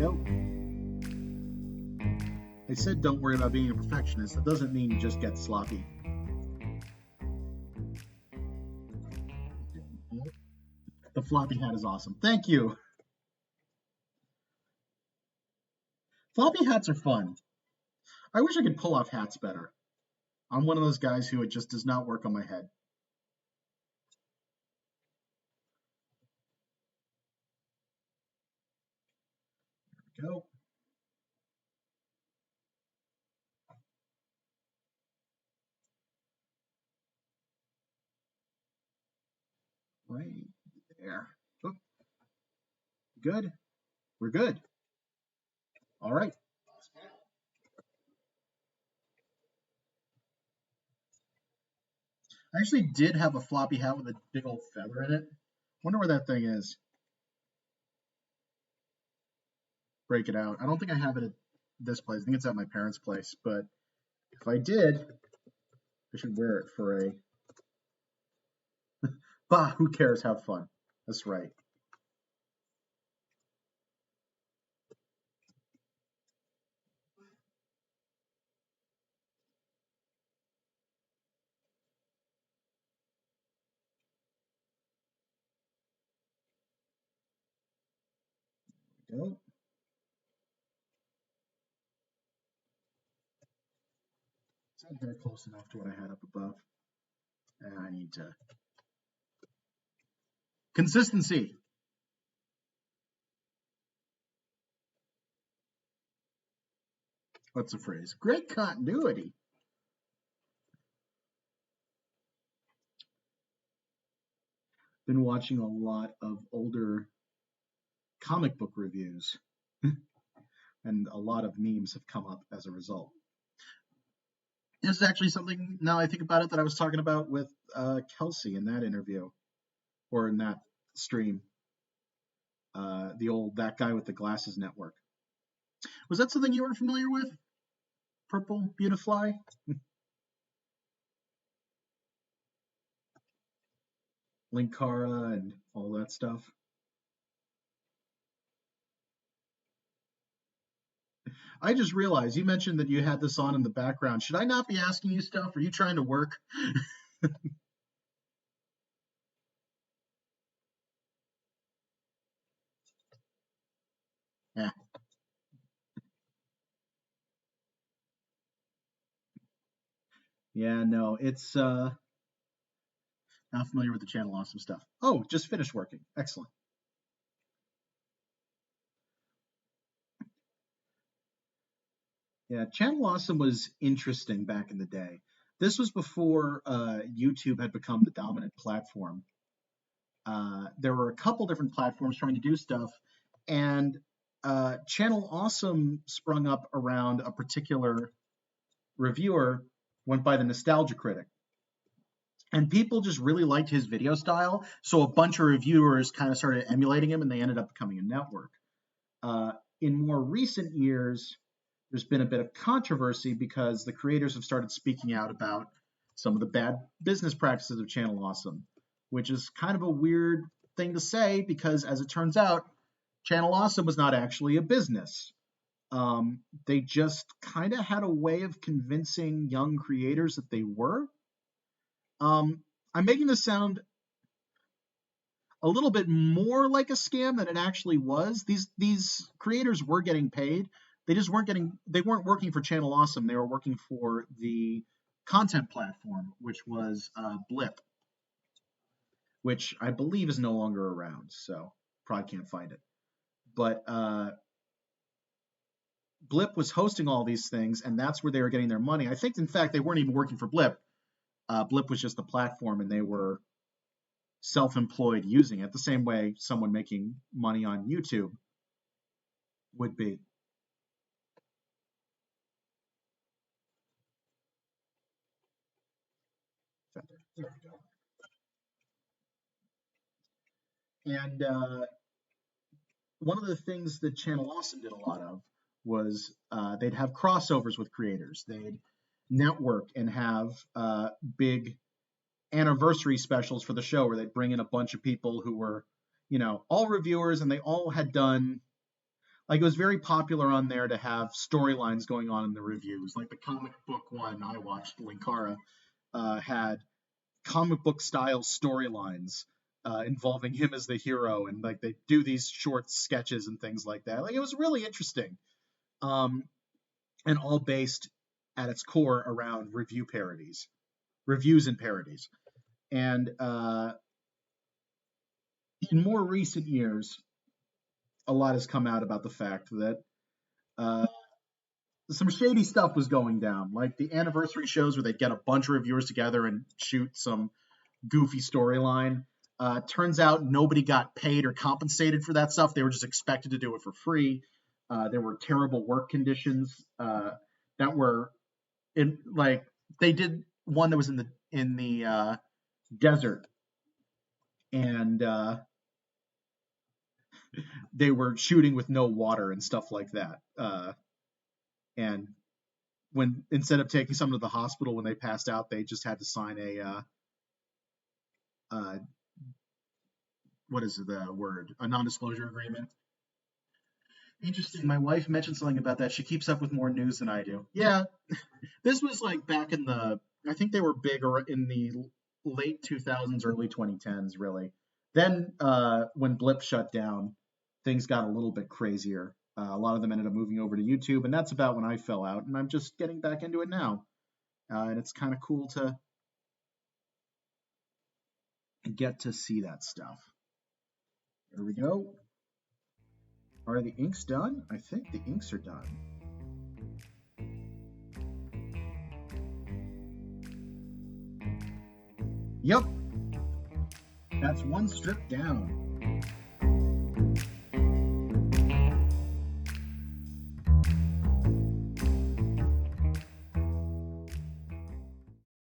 go. I said don't worry about being a perfectionist. That doesn't mean you just get sloppy. The floppy hat is awesome. Thank you. Floppy hats are fun. I wish I could pull off hats better. I'm one of those guys who it just does not work on my head. There we go. Right there. Oh, good. We're good. All right. I actually did have a floppy hat with a big old feather in it. Wonder where that thing is. Break it out. I don't think I have it at this place. I think it's at my parents' place. But if I did, I should wear it for a... Bah, who cares? Have fun. That's right. There we go. Is that hair close enough to what I had up above? And I need to... Consistency. What's the phrase? Great continuity. Been watching a lot of older comic book reviews, and a lot of memes have come up as a result. This is actually something, now I think about it, that I was talking about with Kelsey in that interview, or in that stream. The old That Guy with the Glasses Network. Was that something you were familiar with? Purple Beautifly? Linkara and all that stuff. I just realized you mentioned that you had this on in the background. Should I not be asking you stuff? Are you trying to work? Yeah. Yeah, no, it's not familiar with the Channel Awesome stuff. Oh, just finished working. Excellent. Yeah, Channel Awesome was interesting back in the day. This was before YouTube had become the dominant platform. There were a couple different platforms trying to do stuff, and Channel Awesome sprung up around a particular reviewer, went by the Nostalgia Critic. And people just really liked his video style, so a bunch of reviewers kind of started emulating him, and they ended up becoming a network. In more recent years, there's been a bit of controversy because the creators have started speaking out about some of the bad business practices of Channel Awesome, which is kind of a weird thing to say because, as it turns out, Channel Awesome was not actually a business. They just kind of had a way of convincing young creators that they were. I'm making this sound a little bit more like a scam than it actually was. These creators were getting paid. They just weren't working for Channel Awesome. They were working for the content platform, which was Blip, which I believe is no longer around, so probably can't find it. But Blip was hosting all these things, and that's where they were getting their money. I think, in fact, they weren't even working for Blip. Blip was just the platform, and they were self-employed using it, the same way someone making money on YouTube would be. There we go. And one of the things that Channel Awesome did a lot of was they'd have crossovers with creators. They'd network and have big anniversary specials for the show where they'd bring in a bunch of people who were, all reviewers, and they all had done, Like it was very popular on there to have storylines going on in the reviews. Like the comic book one I watched, Linkara, had comic book style storylines involving him as the hero, and like they do these short sketches and things like that. Like it was really interesting, um, and all based at its core around reviews and parodies. And in more recent years, a lot has come out about the fact that uh, some shady stuff was going down, like the anniversary shows where they'd get a bunch of reviewers together and shoot some goofy storyline. Turns out nobody got paid or compensated for that stuff. They were just expected to do it for free. There were terrible work conditions that were in like they did one that was in the desert, and they were shooting with no water and stuff like that. And when instead of taking someone to the hospital when they passed out, they just had to sign a uh, what is the word? A non-disclosure agreement. Interesting. My wife mentioned something about that. She keeps up with more news than I do. Yeah, this was like back in the. I think they were bigger in the late 2000s, early 2010s, really. Then when Blip shut down, things got a little bit crazier. A lot of them ended up moving over to YouTube, and that's about when I fell out. And I'm just getting back into it now, and it's kind of cool to get to see that stuff. There we go. Are the inks done? I think the inks are done. Yep, that's one strip down.